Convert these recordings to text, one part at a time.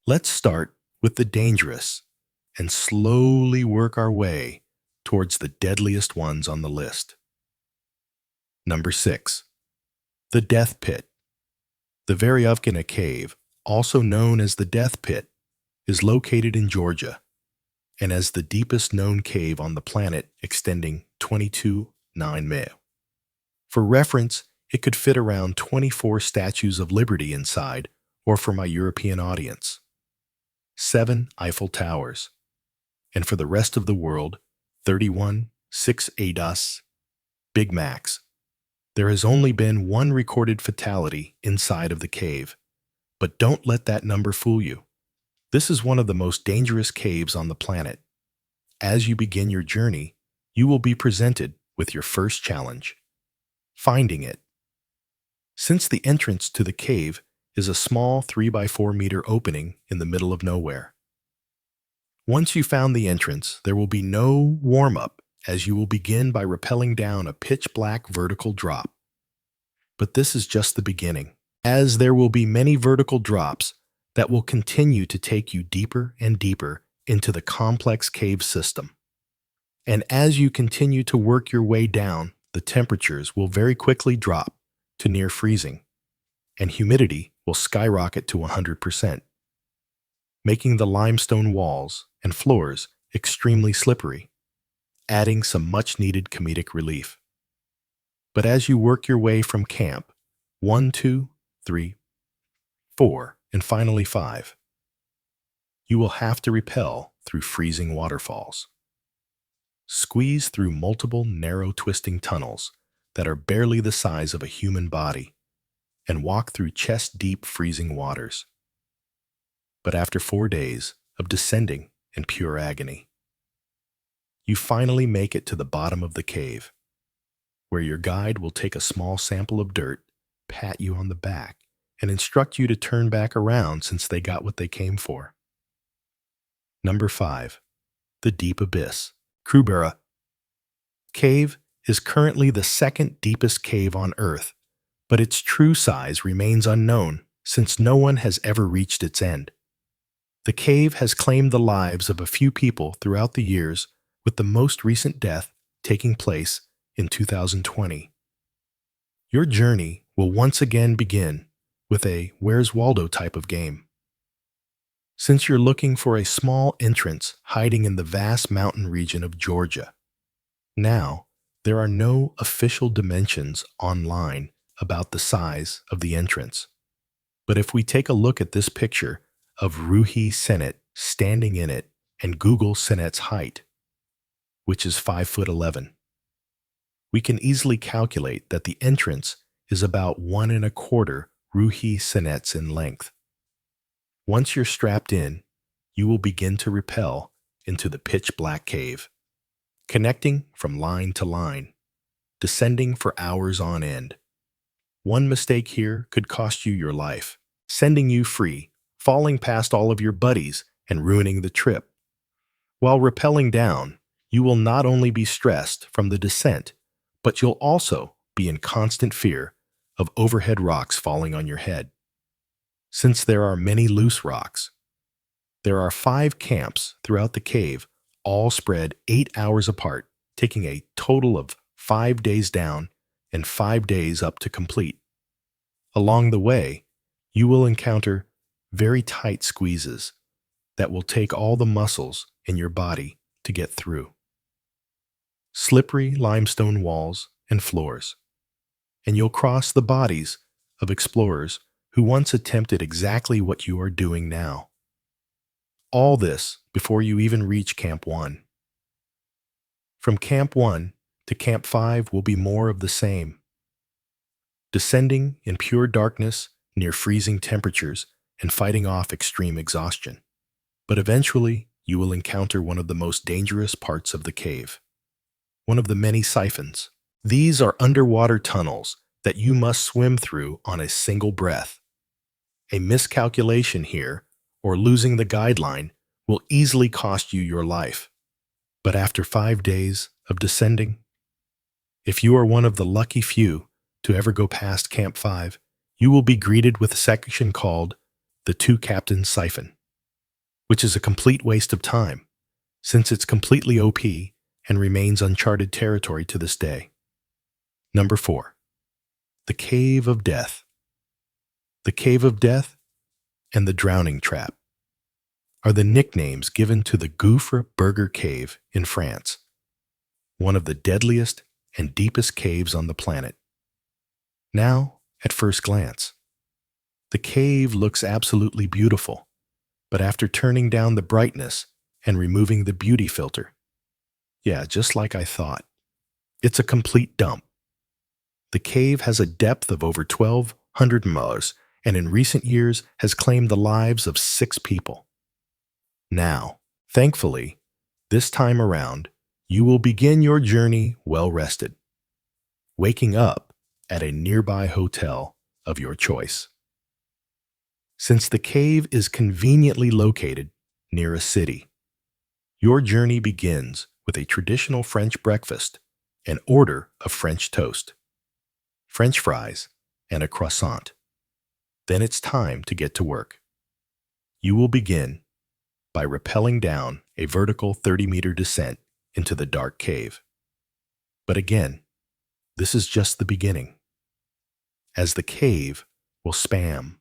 Let's start with the dangerous and slowly work our way towards the deadliest ones on the list. Number 6. The Death Pit. The Veryovkina Cave, also known as the Death Pit, is located in Georgia and as the deepest known cave on the planet, extending 22.9 miles. For reference, it could fit around 24 statues of Liberty inside, or for my European audience, 7 Eiffel Towers, and for the rest of the world, 31 6 ADAS Big Macs. There has only been one recorded fatality inside of the cave, but don't let that number fool you. This is one of the most dangerous caves on the planet. As you begin your journey, you will be presented with your first challenge: finding it. Since the entrance to the cave is a small 3 by 4 meter opening in the middle of nowhere. Once you found the entrance, there will be no warm-up, as you will begin by rappelling down a pitch-black vertical drop. But this is just the beginning, as there will be many vertical drops that will continue to take you deeper and deeper into the complex cave system. And as you continue to work your way down, the temperatures will very quickly drop to near freezing, and humidity will skyrocket to 100%, making the limestone walls and floors extremely slippery, adding some much-needed comedic relief. But as you work your way from camp 1, 2, 3, 4, and finally 5, you will have to rappel through freezing waterfalls, squeeze through multiple narrow twisting tunnels that are barely the size of a human body, and walk through chest-deep freezing waters. But after 4 days of descending in pure agony, you finally make it to the bottom of the cave, where your guide will take a small sample of dirt, pat you on the back, and instruct you to turn back around since they got what they came for. Number 5. The Deep Abyss. Krubera Cave is currently the second deepest cave on Earth, but its true size remains unknown since no one has ever reached its end. The cave has claimed the lives of a few people throughout the years, with the most recent death taking place in 2020. Your journey will once again begin with a Where's Waldo type of game. Since you're looking for a small entrance hiding in the vast mountain region of Georgia, now there are no official dimensions online about the size of the entrance. But if we take a look at this picture of Ruhi Senet standing in it and Google Senet's height, which is 5'11", we can easily calculate that the entrance is about 1¼ Ruhi Senets in length. Once you're strapped in, you will begin to rappel into the pitch-black cave, connecting from line to line, descending for hours on end. One mistake here could cost you your life, sending you free, falling past all of your buddies, and ruining the trip. While rappelling down, you will not only be stressed from the descent, but you'll also be in constant fear of overhead rocks falling on your head. Since there are many loose rocks, there are 5 camps throughout the cave, all spread 8 hours apart, taking a total of 5 days down and 5 days up to complete. Along the way, you will encounter very tight squeezes that will take all the muscles in your body to get through. Slippery limestone walls and floors, and you'll cross the bodies of explorers who once attempted exactly what you are doing now. All this before you even reach Camp 1. From Camp 1 to Camp 5 will be more of the same. Descending in pure darkness near freezing temperatures and fighting off extreme exhaustion. But eventually, you will encounter one of the most dangerous parts of the cave. One of the many siphons. These are underwater tunnels that you must swim through on a single breath. A miscalculation here, or losing the guideline, will easily cost you your life. But after 5 days of descending, if you are one of the lucky few to ever go past Camp 5, you will be greeted with a section called the Two Captains Siphon. which is a complete waste of time, since it's completely OP and remains uncharted territory to this day. Number 4. The Cave of Death. The Cave of Death and the Drowning Trap are the nicknames given to the Gouffre Berger Cave in France, one of the deadliest and deepest caves on the planet. Now, at first glance, the cave looks absolutely beautiful, but after turning down the brightness and removing the beauty filter, yeah, just like I thought, it's a complete dump. The cave has a depth of over 1,200 meters and in recent years has claimed the lives of 6 people. Now, thankfully, this time around, you will begin your journey well rested, waking up at a nearby hotel of your choice. Since the cave is conveniently located near a city, your journey begins with a traditional French breakfast, an order of French toast, French fries, and a croissant. Then it's time to get to work. You will begin by rappelling down a vertical 30-meter descent into the dark cave. But again, this is just the beginning, as the cave will spam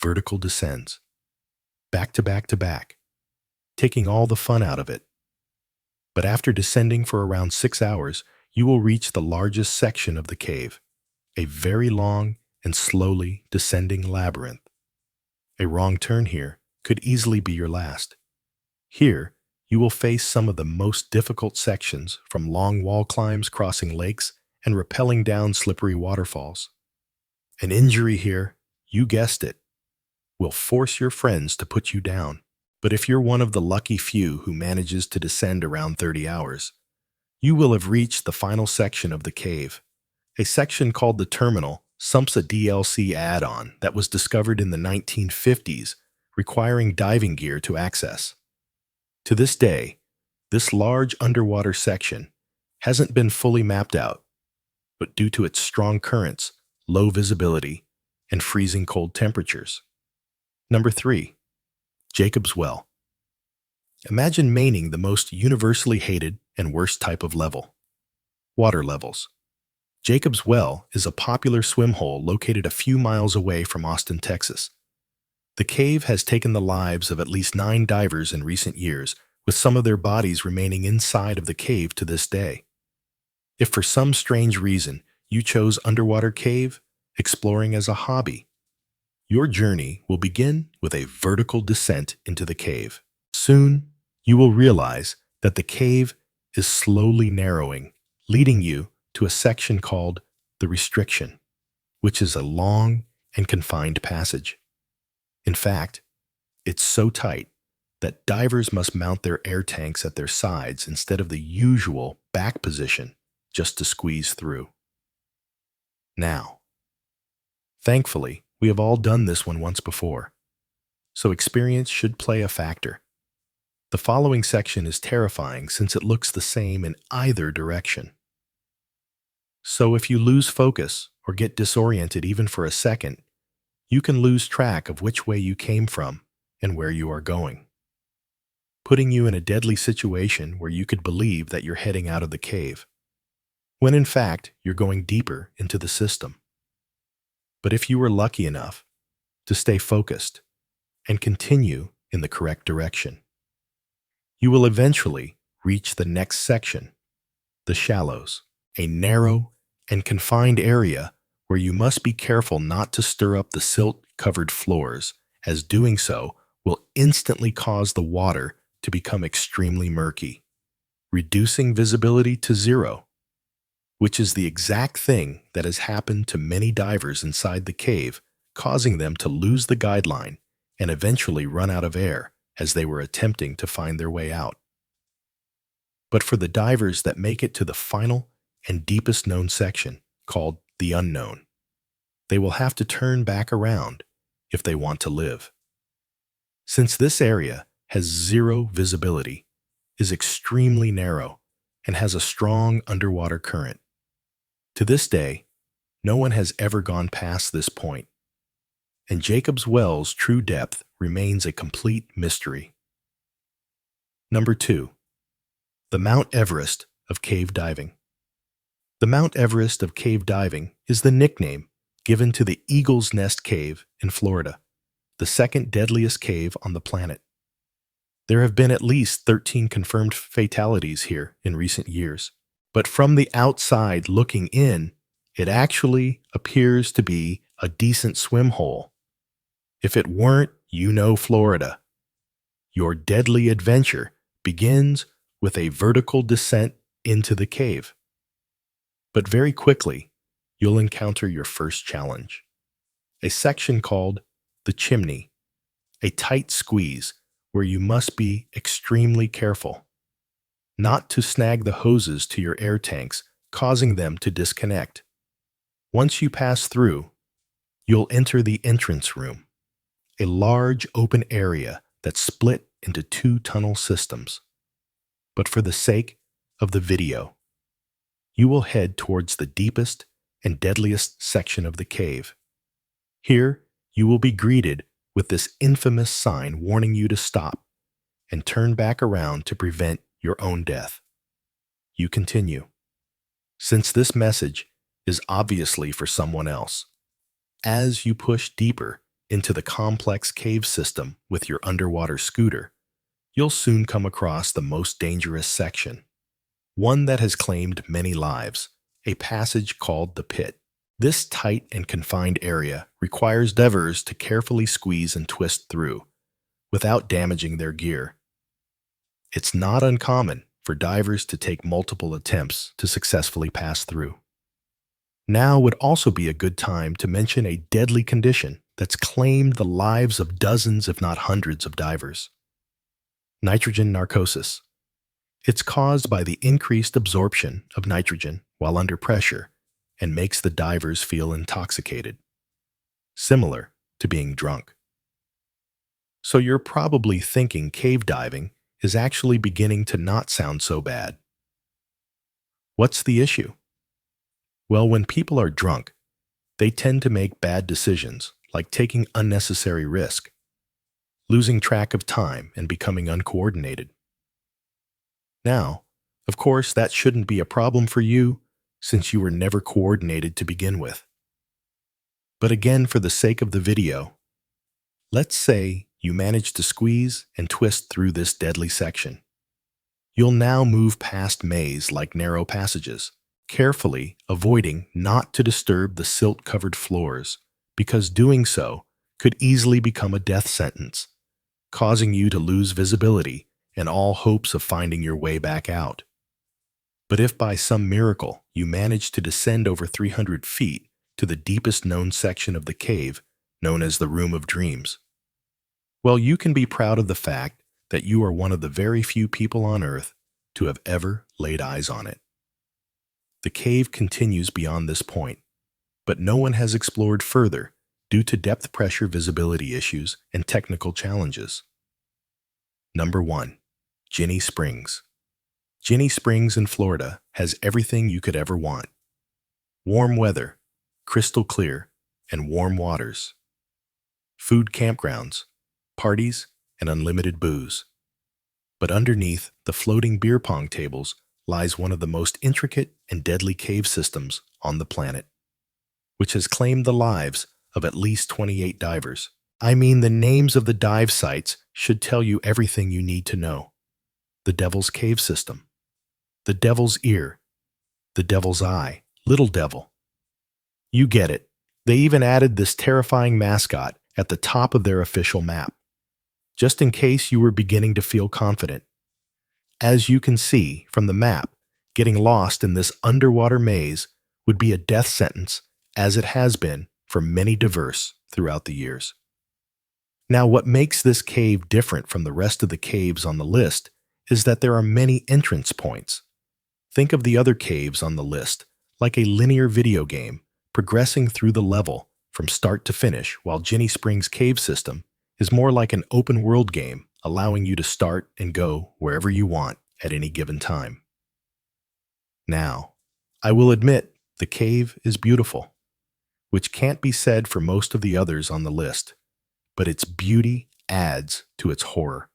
vertical descents, back to back to back, taking all the fun out of it. But after descending for around 6 hours, you will reach the largest section of the cave, a very long and slowly descending labyrinth. A wrong turn here could easily be your last. Here, you will face some of the most difficult sections, from long wall climbs crossing lakes and rappelling down slippery waterfalls. An injury here, you guessed it, will force your friends to put you down. But if you're one of the lucky few who manages to descend around 30 hours, you will have reached the final section of the cave, a section called the Terminal, SUMPSA DLC add-on that was discovered in the 1950s, requiring diving gear to access. To this day, this large underwater section hasn't been fully mapped out, but due to its strong currents, low visibility, and freezing cold temperatures. Number 3. Jacob's Well. Imagine maining the most universally hated and worst type of level, water levels. Jacob's Well is a popular swim hole located a few miles away from Austin, Texas. The cave has taken the lives of at least 9 divers in recent years, with some of their bodies remaining inside of the cave to this day. If for some strange reason you chose underwater cave exploring as a hobby, your journey will begin with a vertical descent into the cave. Soon, you will realize that the cave is slowly narrowing, leading you to a section called the Restriction, which is a long and confined passage. In fact, it's so tight that divers must mount their air tanks at their sides instead of the usual back position just to squeeze through. Now, thankfully, we have all done this one once before, so experience should play a factor. The following section is terrifying since it looks the same in either direction. So if you lose focus or get disoriented even for a second, you can lose track of which way you came from and where you are going, putting you in a deadly situation where you could believe that you're heading out of the cave, when in fact you're going deeper into the system. But if you were lucky enough to stay focused and continue in the correct direction, you will eventually reach the next section, the Shallows, a narrow and confined area where you must be careful not to stir up the silt-covered floors, as doing so will instantly cause the water to become extremely murky, reducing visibility to 0, which is the exact thing that has happened to many divers inside the cave, causing them to lose the guideline and eventually run out of air as they were attempting to find their way out. But for the divers that make it to the final and deepest known section, called the Unknown, they will have to turn back around if they want to live. Since this area has 0 visibility, is extremely narrow, and has a strong underwater current, to this day, no one has ever gone past this point, and Jacob's Well's true depth remains a complete mystery. Number 2. The Mount Everest of cave diving. The Mount Everest of cave diving is the nickname given to the Eagle's Nest Cave in Florida, the second deadliest cave on the planet. There have been at least 13 confirmed fatalities here in recent years, but from the outside looking in, it actually appears to be a decent swim hole. If it weren't, Florida. Your deadly adventure begins with a vertical descent into the cave. But very quickly, you'll encounter your first challenge. A section called the chimney, a tight squeeze where you must be extremely careful not to snag the hoses to your air tanks, causing them to disconnect. Once you pass through, you'll enter the entrance room, a large open area that's split into 2 tunnel systems. But for the sake of the video, you will head towards the deepest and deadliest section of the cave. Here, you will be greeted with this infamous sign warning you to stop and turn back around to prevent your own death. You continue. Since this message is obviously for someone else, as you push deeper into the complex cave system with your underwater scooter, you'll soon come across the most dangerous section, one that has claimed many lives, a passage called the pit. This tight and confined area requires divers to carefully squeeze and twist through, without damaging their gear. It's not uncommon for divers to take multiple attempts to successfully pass through. Now would also be a good time to mention a deadly condition that's claimed the lives of dozens if not hundreds of divers. Nitrogen narcosis. It's caused by the increased absorption of nitrogen while under pressure and makes the divers feel intoxicated, similar to being drunk. So you're probably thinking cave diving is actually beginning to not sound so bad. What's the issue? Well, when people are drunk, they tend to make bad decisions, like taking unnecessary risk, losing track of time, and becoming uncoordinated. Now, of course, that shouldn't be a problem for you, since you were never coordinated to begin with. But again, for the sake of the video, let's say you manage to squeeze and twist through this deadly section. You'll now move past maze-like narrow passages, carefully avoiding not to disturb the silt-covered floors, because doing so could easily become a death sentence, causing you to lose visibility and all hopes of finding your way back out. But if by some miracle you manage to descend over 300 feet to the deepest known section of the cave, known as the Room of Dreams, well, you can be proud of the fact that you are one of the very few people on Earth to have ever laid eyes on it. The cave continues beyond this point, but no one has explored further due to depth pressure visibility issues and technical challenges. Number 1. Ginnie Springs. Ginnie Springs in Florida has everything you could ever want. Warm weather, crystal clear, and warm waters. Food campgrounds, parties, and unlimited booze. But underneath the floating beer pong tables lies one of the most intricate and deadly cave systems on the planet, which has claimed the lives of at least 28 divers. I mean, the names of the dive sites should tell you everything you need to know. The Devil's Cave System, the Devil's Ear, the Devil's Eye, Little Devil. You get it. They even added this terrifying mascot at the top of their official map, just in case you were beginning to feel confident. As you can see from the map, getting lost in this underwater maze would be a death sentence, as it has been for many divers throughout the years. Now, what makes this cave different from the rest of the caves on the list is that there are many entrance points. Think of the other caves on the list like a linear video game, progressing through the level from start to finish, while Ginnie Springs Cave System is more like an open-world game, allowing you to start and go wherever you want at any given time. Now, I will admit the cave is beautiful, which can't be said for most of the others on the list, but its beauty adds to its horror.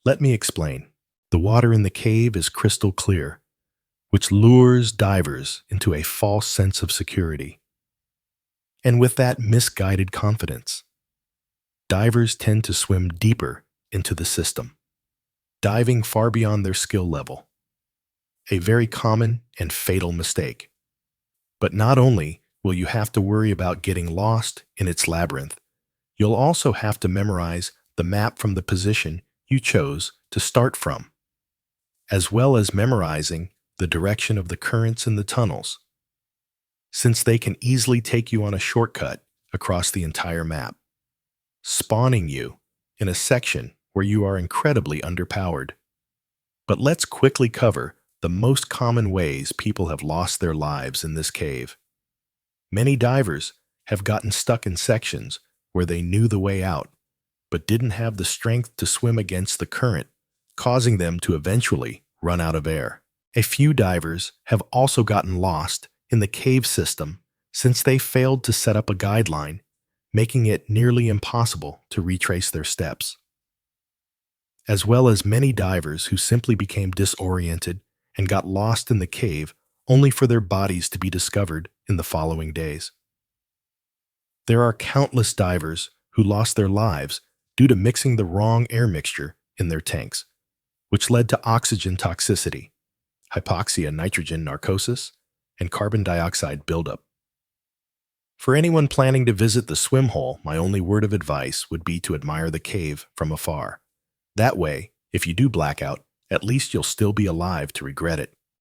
Let me explain. The water in the cave is crystal clear, which lures divers into a false sense of security. And with that misguided confidence, divers tend to swim deeper into the system, diving far beyond their skill level. A very common and fatal mistake. But not only will you have to worry about getting lost in its labyrinth, you'll also have to memorize the map from the position you chose to start from, as well as memorizing the direction of the currents in the tunnels, since they can easily take you on a shortcut across the entire map, spawning you in a section where you are incredibly underpowered. But let's quickly cover the most common ways people have lost their lives in this cave. Many divers have gotten stuck in sections where they knew the way out, but didn't have the strength to swim against the current, causing them to eventually run out of air. A few divers have also gotten lost in the cave system since they failed to set up a guideline, making it nearly impossible to retrace their steps. As well as many divers who simply became disoriented and got lost in the cave only for their bodies to be discovered in the following days. There are countless divers who lost their lives due to mixing the wrong air mixture in their tanks, which led to oxygen toxicity, hypoxia nitrogen narcosis, and carbon dioxide buildup. For anyone planning to visit the swim hole, my only word of advice would be to admire the cave from afar. That way, if you do black out, at least you'll still be alive to regret it.